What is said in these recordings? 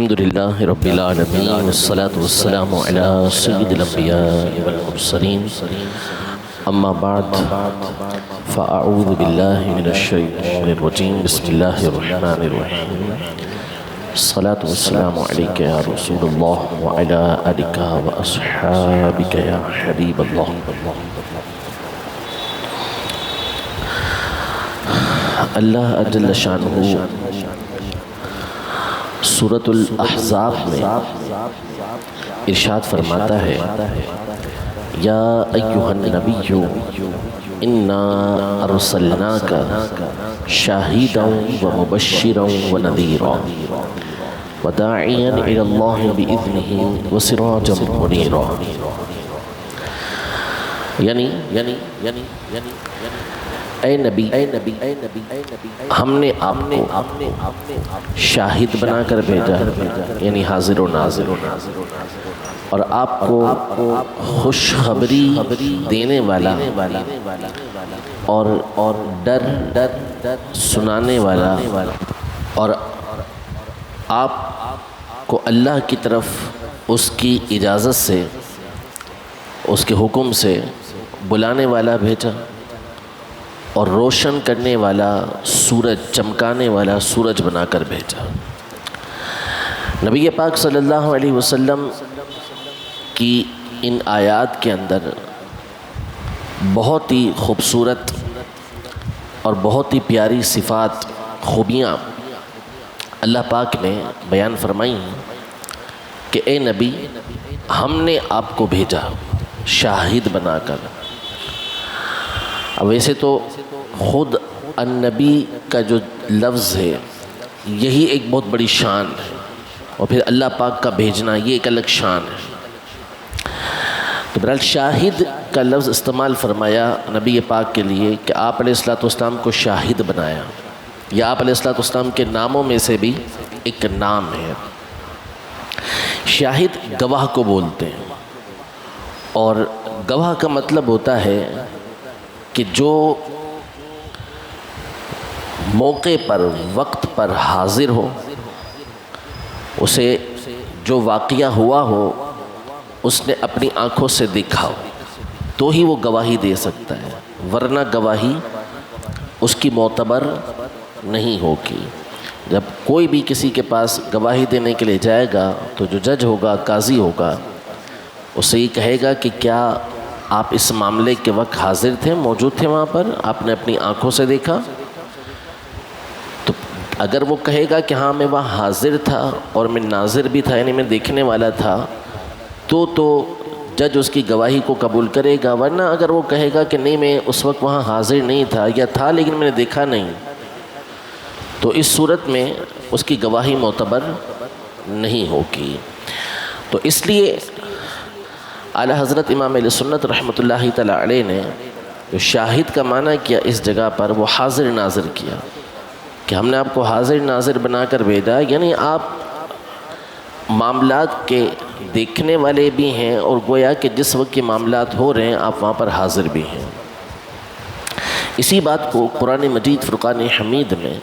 الحمد لله رب العالمين والصلاة والسلام على سيد الأنبياء والمرسلين أما بعد فأعوذ بالله من الشيطان الرجيم بسم الله الرحمن الرحيم الصلاة والسلام عليك يا رسول الله وعلى آلك وأصحابك يا حبيب الله. اللہ جل شانہ سورۃ الاحزاب میں ارشاد فرماتا ہے یا ایھا النبی انا ارسلناک شاہدا ومبشرا ونذیرا وداعیا الی اللہ باذنہ وسراجا منیرا. یعنی اے نبی ہم نے آپ کو شاہد بنا کر بھیجا یعنی حاضر و ناظر اور آپ کو خوشخبری دینے والا اور ڈر سنانے والا اور آپ کو اللہ کی طرف اس کی اجازت سے اس کے حکم سے بلانے والا بھیجا اور روشن کرنے والا سورج چمکانے والا سورج بنا کر بھیجا. نبی پاک صلی اللہ علیہ وسلم کی ان آیات کے اندر بہت ہی خوبصورت اور بہت ہی پیاری صفات خوبیاں اللہ پاک نے بیان فرمائی کہ اے نبی ہم نے آپ کو بھیجا شاہد بنا کر. اب ویسے تو خود النبی کا جو لفظ ہے یہی ایک بہت بڑی شان ہے اور پھر اللہ پاک کا بھیجنا یہ ایک الگ شان ہے. تو بہرحال شاہد کا لفظ استعمال فرمایا نبی پاک کے لیے کہ آپ علیہ الصلوۃ والسلام کو شاہد بنایا یا آپ علیہ الصلوۃ والسلام کے ناموں میں سے بھی ایک نام ہے. شاہد گواہ کو بولتے ہیں اور گواہ کا مطلب ہوتا ہے کہ جو موقع پر وقت پر حاضر ہو اسے جو واقعہ ہوا ہو اس نے اپنی آنکھوں سے دیکھا ہو تو ہی وہ گواہی دے سکتا ہے ورنہ گواہی اس کی معتبر نہیں ہوگی. جب کوئی بھی کسی کے پاس گواہی دینے کے لیے جائے گا تو جو جج ہوگا قاضی ہوگا اسے یہ کہے گا کہ کیا آپ اس معاملے کے وقت حاضر تھے موجود تھے وہاں پر آپ نے اپنی آنکھوں سے دیکھا. تو اگر وہ کہے گا کہ ہاں میں وہاں حاضر تھا اور میں ناظر بھی تھا یعنی میں دیکھنے والا تھا تو جج اس کی گواہی کو قبول کرے گا. ورنہ اگر وہ کہے گا کہ نہیں میں اس وقت وہاں حاضر نہیں تھا یا تھا لیکن میں نے دیکھا نہیں تو اس صورت میں اس کی گواہی معتبر نہیں ہوگی. تو اس لیے اعلیٰ حضرت امام اہل سنت رحمۃ اللہ تعالی علیہ نے جو شاہد کا معنی کیا اس جگہ پر وہ حاضر ناظر کیا کہ ہم نے آپ کو حاضر ناظر بنا کر بھیجا یعنی آپ معاملات کے دیکھنے والے بھی ہیں اور گویا کہ جس وقت کے معاملات ہو رہے ہیں آپ وہاں پر حاضر بھی ہیں. اسی بات کو قرآن مجید فرقان حمید میں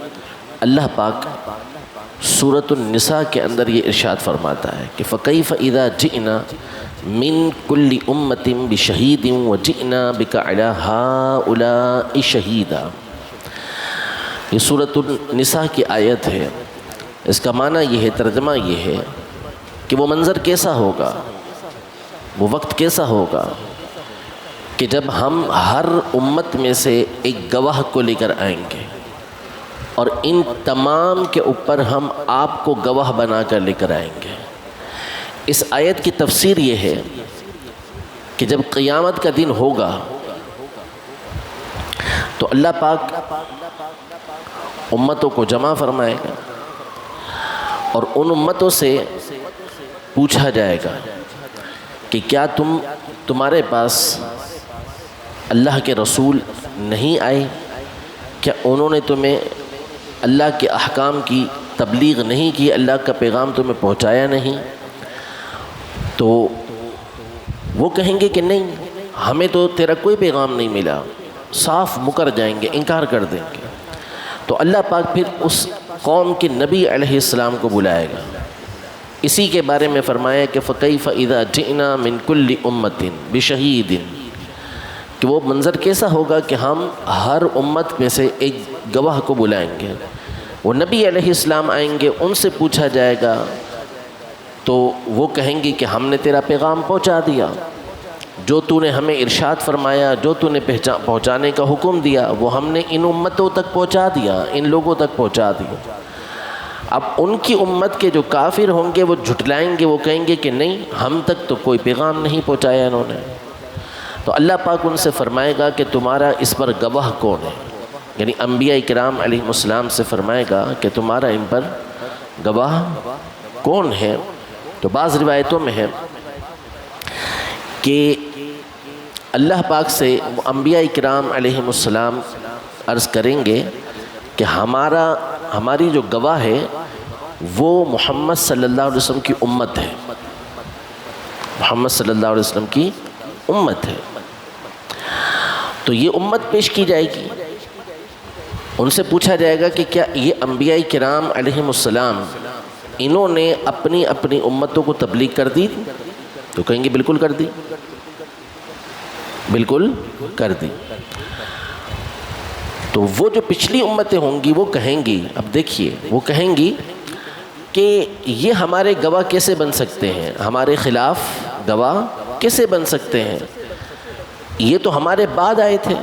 اللہ پاک سورۃ النساء کے اندر یہ ارشاد فرماتا ہے کہ فَكَيْفَ إِذَا جِئْنَا مِن كُلِّ أُمَّةٍ بِشَهِيدٍ وَجِئْنَا بِكَ عَلَىٰ هَٰؤُلَاءِ شَهِيدًا. یہ سورۃ النساء کی آیت ہے. اس کا معنی یہ ہے ترجمہ یہ ہے کہ وہ منظر کیسا ہوگا وہ وقت کیسا ہوگا کہ جب ہم ہر امت میں سے ایک گواہ کو لے کر آئیں گے اور ان تمام کے اوپر ہم آپ کو گواہ بنا کر لے کر آئیں گے. اس آیت کی تفسیر یہ ہے کہ جب قیامت کا دن ہوگا تو اللہ پاک امتوں کو جمع فرمائے گا اور ان امتوں سے پوچھا جائے گا کہ کیا تمہارے پاس اللہ کے رسول نہیں آئے, کیا انہوں نے تمہیں اللہ کے احکام کی تبلیغ نہیں کی, اللہ کا پیغام تمہیں پہنچایا نہیں؟ تو وہ کہیں گے کہ نہیں ہمیں تو تیرا کوئی پیغام نہیں ملا, صاف مکر جائیں گے, انکار کر دیں گے. تو اللہ پاک پھر اس قوم کے نبی علیہ السلام کو بلائے گا اسی کے بارے میں فرمایا کہ فَكَيْفَ إِذَا جِئْنَا مِن كُلِّ أُمَّةٍ بِشَهِيدٍ، کہ وہ منظر کیسا ہوگا کہ ہم ہر امت میں سے ایک گواہ کو بلائیں گے، وہ نبی علیہ السلام آئیں گے، ان سے پوچھا جائے گا تو وہ کہیں گے کہ ہم نے تیرا پیغام پہنچا دیا، جو تو نے ہمیں ارشاد فرمایا، جو تو نے پہنچانے کا حکم دیا وہ ہم نے ان امتوں تک پہنچا دیا، ان لوگوں تک پہنچا دیا۔ اب ان کی امت کے جو کافر ہوں گے وہ جھٹلائیں گے، وہ کہیں گے کہ نہیں، ہم تک تو کوئی پیغام نہیں پہنچایا انہوں نے۔ تو اللہ پاک ان سے فرمائے گا کہ تمہارا اس پر گواہ کون ہے، یعنی انبیاء کرام علیہ السلام سے فرمائے گا کہ تمہارا ان پر گواہ کون ہے۔ تو بعض روایتوں میں ہے کہ اللہ پاک سے انبیاء کرام علیہ السلام عرض کریں گے کہ ہماری جو گواہ ہے وہ محمد صلی اللہ علیہ وسلم کی امت ہے، محمد صلی اللہ علیہ وسلم کی امت ہے۔ تو یہ امت پیش کی جائے گی، ان سے پوچھا جائے گا کہ کیا یہ انبیاء کرام علیہ السلام انہوں نے اپنی اپنی امتوں کو تبلیغ کر دی؟ تو کہیں گے بالکل کر دی، بالکل کر دی۔ تو وہ جو پچھلی امتیں ہوں گی وہ کہیں گی، اب دیکھیے وہ کہیں گی کہ یہ ہمارے گواہ کیسے بن سکتے ہیں، ہمارے خلاف گواہ کیسے بن سکتے ہیں، یہ تو ہمارے بعد آئے تھے،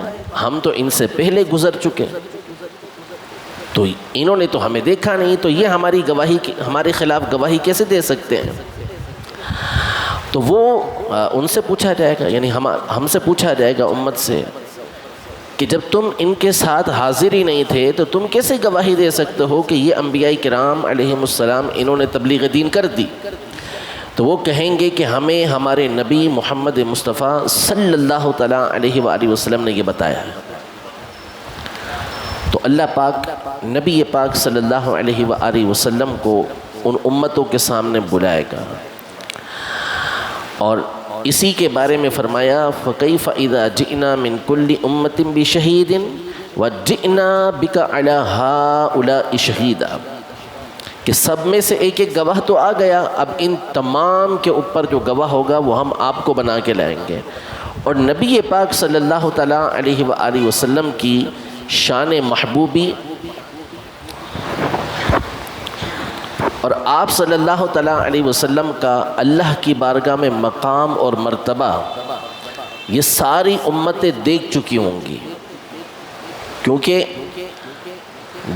ہم تو ان سے پہلے گزر چکے، تو انہوں نے تو ہمیں دیکھا نہیں، تو یہ ہماری گواہی ہمارے خلاف گواہی کیسے دے سکتے ہیں؟ تو وہ ان سے پوچھا جائے گا، یعنی ہم سے پوچھا جائے گا امت سے کہ جب تم ان کے ساتھ حاضر ہی نہیں تھے تو تم کیسے گواہی دے سکتے ہو کہ یہ انبیاء کرام علیہ السلام انہوں نے تبلیغ دین کر دی؟ تو وہ کہیں گے کہ ہمیں ہمارے نبی محمد مصطفیٰ صلی اللہ تعالیٰ علیہ وآلہ وسلم نے یہ بتایا ہے۔ تو اللہ پاک نبی پاک صلی اللہ علیہ وآلہ وسلم کو ان امتوں کے سامنے بلائے گا، اور اسی کے بارے میں فرمایا فَكَيْفَ إِذَا جِئْنَا مِن كُلِّ أُمَّةٍ بِشَهِيدٍ وَجِئْنَا بِكَ عَلَى هَؤُلَاءِ شَهِيدًا، کہ سب میں سے ایک ایک گواہ تو آ گیا، اب ان تمام کے اوپر جو گواہ ہوگا وہ ہم آپ کو بنا کے لائیں گے۔ اور نبی پاک صلی اللہ تعالیٰ علیہ وآلہ وسلم کی شان محبوبی اور آپ صلی اللہ تعالیٰ علیہ وسلم کا اللہ کی بارگاہ میں مقام اور مرتبہ یہ ساری امتیں دیکھ چکی ہوں گی، کیونکہ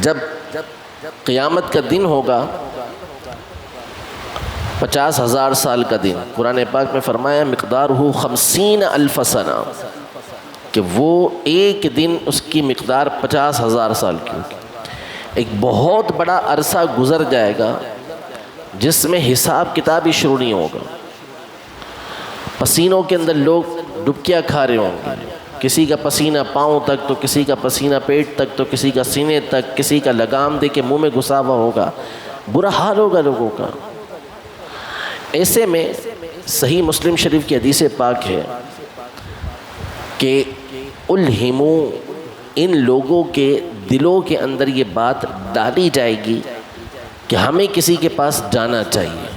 جب قیامت کا دن ہوگا 50,000 سال کا دن، قرآن پاک میں فرمایا مقدارہ 50,000 سنہ، کہ وہ ایک دن اس کی مقدار 50,000 سال کی ہوگی۔ ایک بہت بڑا عرصہ گزر جائے گا جس میں حساب کتاب ہی شروع نہیں ہوگا، پسینوں کے اندر لوگ ڈبکیاں کھا رہے ہوں گے، کسی کا پسینہ پاؤں تک تو کسی کا پسینہ پیٹ تک تو کسی کا سینے تک، کسی کا لگام دے کے منہ میں گھسا ہوا ہوگا، برا حال ہوگا لوگوں کا۔ ایسے میں صحیح مسلم شریف کی حدیث پاک ہے کہ الہموا، ان لوگوں کے دلوں کے اندر یہ بات ڈالی جائے گی کہ ہمیں کسی کے پاس جانا چاہیے،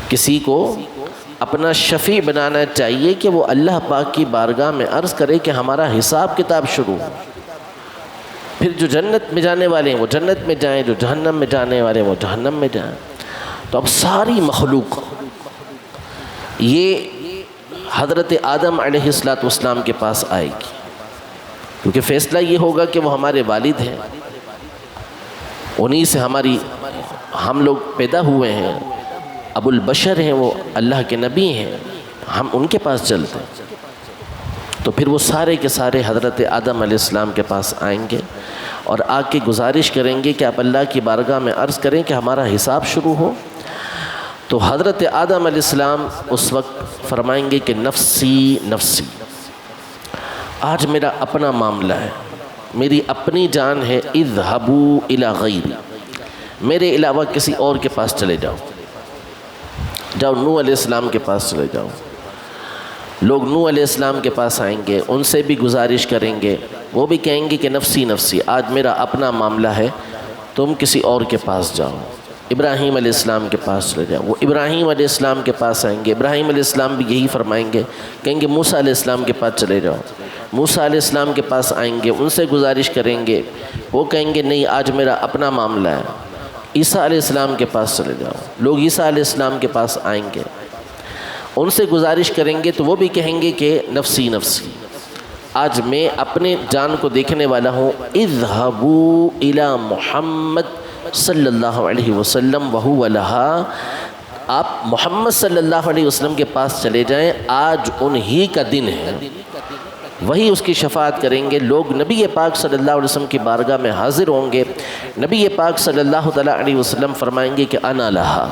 کسی کو اپنا شفیع بنانا چاہیے کہ وہ اللہ پاک کی بارگاہ میں عرض کرے کہ ہمارا حساب کتاب شروع ہو۔ پھر جو جنت میں جانے والے ہیں وہ جنت میں جائیں، جو جہنم میں جانے والے ہیں وہ جہنم میں جائیں۔ تو اب ساری مخلوق یہ حضرت آدم علیہ السلام کے پاس آئے گی، کیونکہ فیصلہ یہ ہوگا کہ وہ ہمارے والد ہیں، انہی سے ہم لوگ پیدا ہوئے ہیں، ابو البشر ہیں، وہ اللہ کے نبی ہیں، ہم ان کے پاس چلتے ہیں۔ تو پھر وہ سارے کے سارے حضرت آدم علیہ السلام کے پاس آئیں گے اور آ کے گزارش کریں گے کہ آپ اللہ کی بارگاہ میں عرض کریں کہ ہمارا حساب شروع ہو۔ تو حضرت آدم علیہ السلام اس وقت فرمائیں گے کہ نفسی نفسی، آج میرا اپنا معاملہ ہے، میری اپنی جان ہے، اذهبوا الی غیری، میرے علاوہ کسی اور کے پاس چلے جاؤ، جاؤ نوح علیہ السلام کے پاس چلے جاؤ۔ لوگ نوح علیہ السلام کے پاس آئیں گے، ان سے بھی گزارش کریں گے، وہ بھی کہیں گے کہ نفسی نفسی، آج میرا اپنا معاملہ ہے، تم کسی اور کے پاس جاؤ۔ ابراہیم علیہ السلام کے پاس چلے جاؤ۔ وہ ابراہیم علیہ السلام کے پاس آئیں گے، ابراہیم علیہ السلام بھی یہی فرمائیں گے، کہیں گے موسیٰ علیہ السلام کے پاس چلے جاؤ۔ موسیٰ علیہ السلام کے پاس آئیں گے، ان سے گزارش کریں گے، وہ کہیں گے نہیں آج میرا اپنا معاملہ ہے۔ عیسیٰ علیہ السلام کے پاس چلے جاؤ، لوگ عیسیٰ علیہ السلام کے پاس آئیں گے، ان سے گزارش کریں گے تو وہ بھی کہیں گے کہ نفسی نفسی، آج میں اپنے جان کو دیکھنے والا ہوں۔ اذهبوا الى محمد صلی اللہ علیہ وسلم وہو لہا، آپ محمد صلی اللہ علیہ وسلم کے پاس چلے جائیں، آج انہی کا دن ہے، وہی اس کی شفاعت کریں گے۔ لوگ نبی پاک صلی اللہ علیہ وسلم کی بارگاہ میں حاضر ہوں گے، نبی پاک صلی اللہ علیہ وسلم فرمائیں گے کہ انا لہا،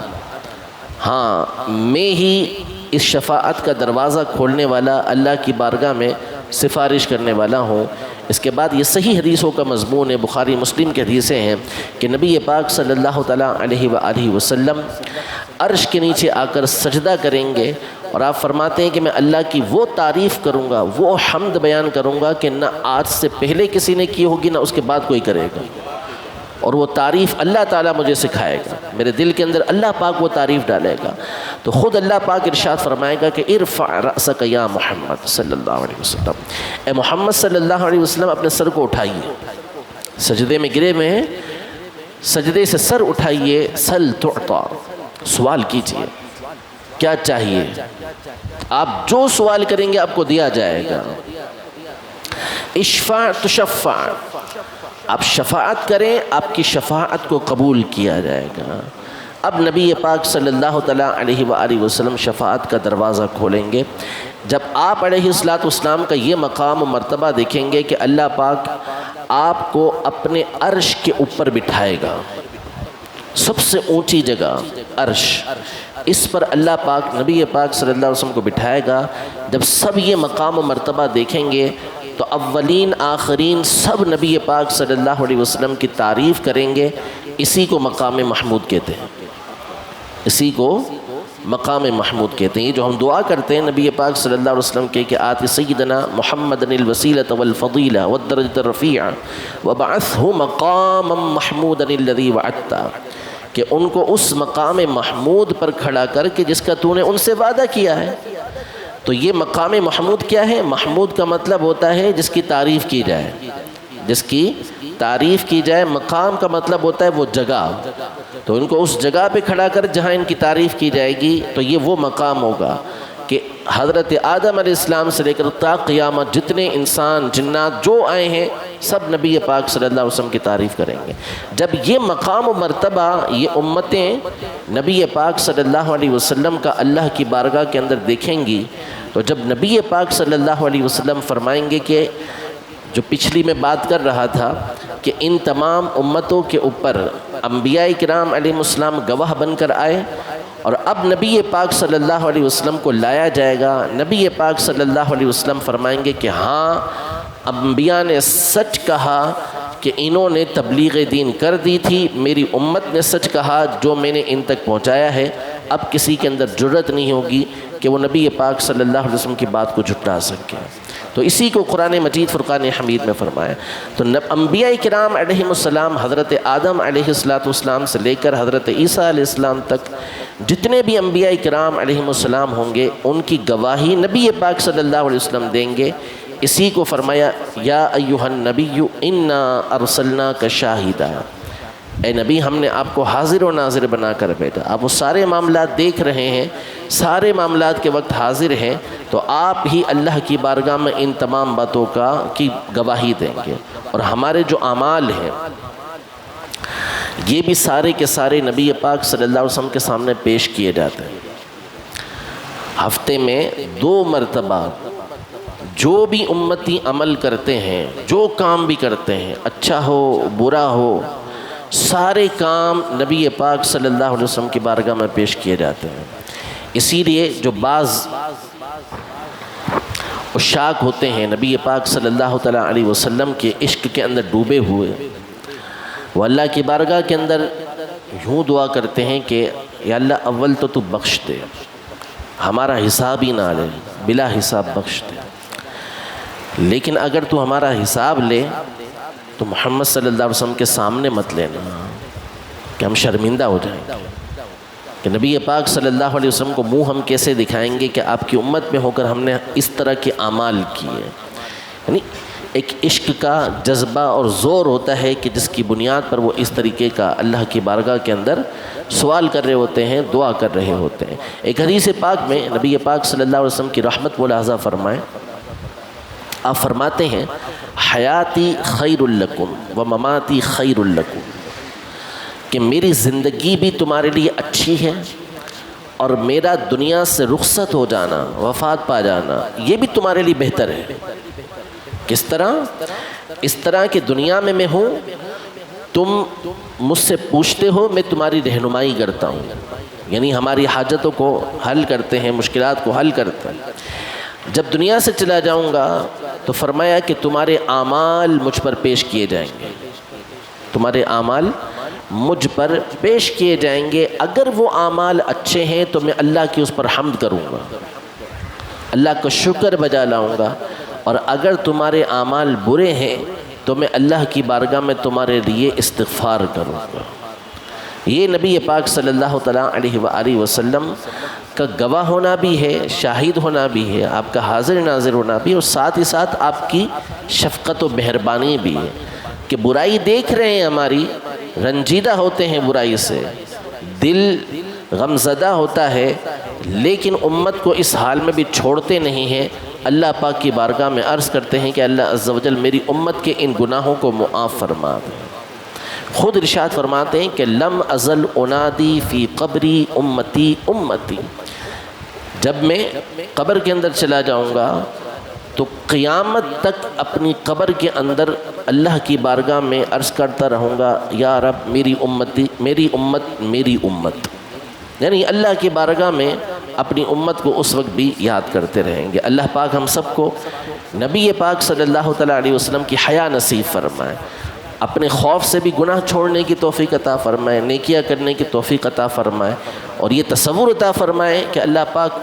ہاں میں ہی اس شفاعت کا دروازہ کھولنے والا، اللہ کی بارگاہ میں سفارش کرنے والا ہوں۔ اس کے بعد یہ صحیح حدیثوں کا مضمون ہے، بخاری مسلم کے حدیثیں ہیں کہ نبی پاک صلی اللہ علیہ وآلہ وسلم عرش کے نیچے آ کر سجدہ کریں گے، اور آپ فرماتے ہیں کہ میں اللہ کی وہ تعریف کروں گا، وہ حمد بیان کروں گا کہ نہ آج سے پہلے کسی نے کی ہوگی نہ اس کے بعد کوئی کرے گا، اور وہ تعریف اللہ تعالیٰ مجھے سکھائے گا، میرے دل کے اندر اللہ پاک وہ تعریف ڈالے گا۔ تو خود اللہ پاک ارشاد فرمائے گا کہ ارفع رأسک یا محمد صلی اللہ علیہ وسلم، اے محمد صلی اللہ علیہ وسلم اپنے سر کو اٹھائیے، سجدے میں گرے ہوئے ہیں، سجدے سے سر اٹھائیے، سل تعطا، سوال کیجئے کیا چاہیے، آپ جو سوال کریں گے آپ کو دیا جائے گا۔ اشفع تشفع، آپ شفاعت کریں آپ کی شفاعت کو قبول کیا جائے گا۔ اب نبی پاک صلی اللہ علیہ وآلہ وسلم شفاعت کا دروازہ کھولیں گے۔ جب آپ علیہ السلام کا یہ مقام و مرتبہ دیکھیں گے کہ اللہ پاک آپ کو اپنے عرش کے اوپر بٹھائے گا، سب سے اونچی جگہ عرش، اس پر اللہ پاک نبی پاک صلی اللہ علیہ وسلم کو بٹھائے گا۔ جب سب یہ مقام و مرتبہ دیکھیں گے تو اولین آخرین سب نبی پاک صلی اللہ علیہ وسلم کی تعریف کریں گے۔ اسی کو مقام محمود کہتے ہیں، اسی کو مقام محمود کہتے ہیں۔ یہ جو ہم دعا کرتے ہیں نبی پاک صلی اللہ علیہ وسلم کے کہ آت سیدنا محمد الوسیلۃ والفضیلہ والدرجۃ الرفیعہ وابعثہ مقاما محمودا الذی وعدتہ، کہ ان کو اس مقام محمود پر کھڑا کر کے جس کا تو نے ان سے وعدہ کیا ہے۔ تو یہ مقام محمود کیا ہے؟ محمود کا مطلب ہوتا ہے جس کی تعریف کی جائے، جس کی تعریف کی جائے۔ مقام کا مطلب ہوتا ہے وہ جگہ، تو ان کو اس جگہ پہ کھڑا کر جہاں ان کی تعریف کی جائے گی، تو یہ وہ مقام ہوگا کہ حضرت آدم علیہ السلام سے لے کر تا قیامت جتنے انسان جنات جو آئے ہیں سب نبی پاک صلی اللہ علیہ وسلم کی تعریف کریں گے۔ جب یہ مقام و مرتبہ یہ امتیں نبی پاک صلی اللہ علیہ وسلم کا اللہ کی بارگاہ کے اندر دیکھیں گی، تو جب نبی پاک صلی اللہ علیہ وسلم فرمائیں گے کہ جو پچھلی میں بات کر رہا تھا کہ ان تمام امتوں کے اوپر انبیاء کرام علیہ السلام گواہ بن کر آئے، اور اب نبی پاک صلی اللہ علیہ وسلم کو لایا جائے گا۔ نبی پاک صلی اللہ علیہ وسلم فرمائیں گے کہ ہاں انبیاء نے سچ کہا کہ انہوں نے تبلیغ دین کر دی تھی، میری امت نے سچ کہا جو میں نے ان تک پہنچایا ہے۔ اب کسی کے اندر جرت نہیں ہوگی کہ وہ نبی پاک صلی اللہ علیہ وسلم کی بات کو جھٹلا سکے۔ تو اسی کو قرآن مجید فرقان حمید میں فرمایا۔ تو انبیاء کرام علیہ السلام حضرت آدم علیہ السلام سے لے کر حضرت عیسیٰ علیہ السلام تک جتنے بھی انبیاء کرام علیہ السلام ہوں گے ان کی گواہی نبی پاک صلی اللہ علیہ وسلم دیں گے۔ اسی کو فرمایا یا ایھا النبی انا ارسلناک شاہدا، اے نبی ہم نے آپ کو حاضر و ناظر بنا کر بھیجا۔ آپ وہ سارے معاملات دیکھ رہے ہیں، سارے معاملات کے وقت حاضر ہیں، تو آپ ہی اللہ کی بارگاہ میں ان تمام باتوں کی گواہی دیں گے۔ اور ہمارے جو اعمال ہیں یہ بھی سارے کے سارے نبی پاک صلی اللہ علیہ وسلم کے سامنے پیش کیے جاتے ہیں۔ ہفتے میں 2 مرتبہ جو بھی امتی عمل کرتے ہیں، جو کام بھی کرتے ہیں، اچھا ہو برا ہو، سارے کام نبی پاک صلی اللہ علیہ وسلم کی بارگاہ میں پیش کیے جاتے ہیں۔ اسی لیے جو بعض عشاق ہوتے ہیں نبی پاک صلی اللہ علیہ وسلم کے عشق کے اندر ڈوبے ہوئے، وہ اللہ کی بارگاہ کے اندر یوں دعا کرتے ہیں کہ یا اللہ اول تو بخش دے، ہمارا حساب ہی نہ لے، بلا حساب بخش دے، لیکن اگر تو ہمارا حساب لے تو محمد صلی اللہ علیہ وسلم کے سامنے مت لینا، کہ ہم شرمندہ ہو جائیں گے کہ نبی پاک صلی اللہ علیہ وسلم کو منہ ہم کیسے دکھائیں گے کہ آپ کی امت میں ہو کر ہم نے اس طرح کے اعمال کیے. یعنی ایک عشق کا جذبہ اور زور ہوتا ہے کہ جس کی بنیاد پر وہ اس طریقے کا اللہ کی بارگاہ کے اندر سوال کر رہے ہوتے ہیں, دعا کر رہے ہوتے ہیں. ایک حدیث پاک میں نبی پاک صلی اللہ علیہ وسلم کی رحمت ملاحظہ فرمائیں. آپ فرماتے ہیں حیاتی خیر لکم و مماتی خیر لکم, کہ میری زندگی بھی تمہارے لیے اچھی ہے اور میرا دنیا سے رخصت ہو جانا, وفات پا جانا, یہ بھی تمہارے لیے بہتر ہے. کس طرح؟ اس طرح کہ دنیا میں ہوں, تم مجھ سے پوچھتے ہو, میں تمہاری رہنمائی کرتا ہوں, یعنی ہماری حاجتوں کو حل کرتے ہیں, مشکلات کو حل کرتے ہیں. جب دنیا سے چلا جاؤں گا تو فرمایا کہ تمہارے اعمال مجھ پر پیش کیے جائیں گے, تمہارے اعمال مجھ پر پیش کیے جائیں گے. اگر وہ اعمال اچھے ہیں تو میں اللہ کی اس پر حمد کروں گا, اللہ کا شکر بجا لاؤں گا, اور اگر تمہارے اعمال برے ہیں تو میں اللہ کی بارگاہ میں تمہارے لیے استغفار کروں گا. یہ نبی پاک صلی اللہ تعالیٰ علیہ وآلہ وسلم کا گواہ ہونا بھی ہے, شاہد ہونا بھی ہے, آپ کا حاضر ناظر ہونا بھی, اور ساتھ ہی ساتھ آپ کی شفقت و مہربانی بھی ہے کہ برائی دیکھ رہے ہیں ہماری, رنجیدہ ہوتے ہیں برائی سے, دل غمزدہ ہوتا ہے, لیکن امت کو اس حال میں بھی چھوڑتے نہیں ہیں. اللہ پاک کی بارگاہ میں عرض کرتے ہیں کہ اللہ عز و جل میری امت کے ان گناہوں کو معاف فرما دے. خود ارشاد فرماتے ہیں کہ لم ازل انادی فی قبری امتی امتی, جب میں قبر کے اندر چلا جاؤں گا تو قیامت تک اپنی قبر کے اندر اللہ کی بارگاہ میں عرض کرتا رہوں گا یا رب میری امتی, میری امت, میری امت. یعنی اللہ کی بارگاہ میں اپنی امت کو اس وقت بھی یاد کرتے رہیں گے. اللہ پاک ہم سب کو نبی پاک صلی اللہ تعالیٰ علیہ وسلم کی حیا نصیب فرمائے, اپنے خوف سے بھی گناہ چھوڑنے کی توفیق عطا فرمائے, نیکیاں کرنے کی توفیق عطا فرمائے, اور یہ تصور عطا فرمائے کہ اللہ پاک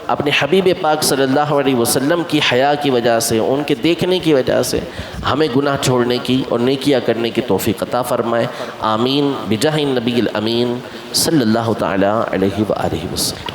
اپنے حبیب پاک صلی اللہ علیہ وسلم کی حیا کی وجہ سے, ان کے دیکھنے کی وجہ سے ہمیں گناہ چھوڑنے کی اور نیکیاں کرنے کی توفیق عطا فرمائے. آمین بجاہ النبی الامین صلی اللہ تعالیٰ علیہ وآلہ وسلم.